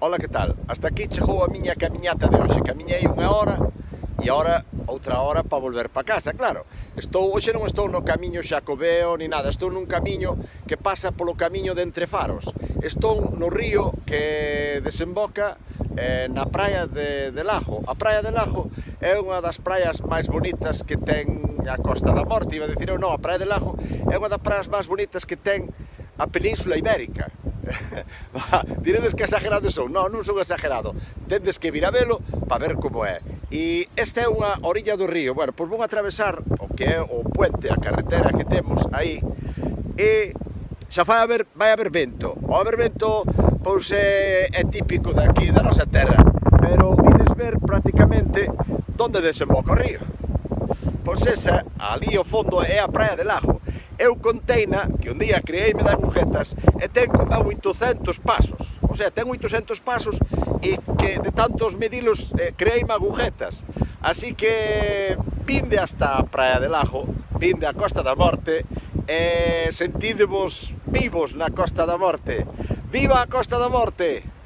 Ola, que tal? Hasta aquí chegou a miña camiñata de hoxe. Camiñei unha hora e agora outra hora para volver para casa, claro. Hoxe non estou no camiño xacobeo ni nada, estou nun camiño que pasa polo camiño de Entrefaros. Estou no río que desemboca na praia de Lajo. A praia de Lajo é unha das praias máis bonitas que ten a Costa da Morte, iba a dicir eu non, a praia de Lajo é unha das praias máis bonitas que ten a Península Ibérica. Diredes que exagerado son, non son exagerado, tendes que vir a velo para ver como é. E esta é unha orilla do río, bueno, pois vou atravesar o que é o puente, a carretera que temos aí, e xa vai haber vento. O haber vento, pois é típico daqui da nosa terra, pero ides ver prácticamente onde desemboca o río. Pois esa, ali ao fondo, é a praia de Lajo. Eu conteina que un día creeime de agujetas e ten como 800 pasos. O sea, ten 800 pasos e que de tantos medilos creeime agujetas. Así que vinde hasta a praia de Lajo, vinde a Costa da Morte e sentídevos vivos na Costa da Morte. Viva a Costa da Morte!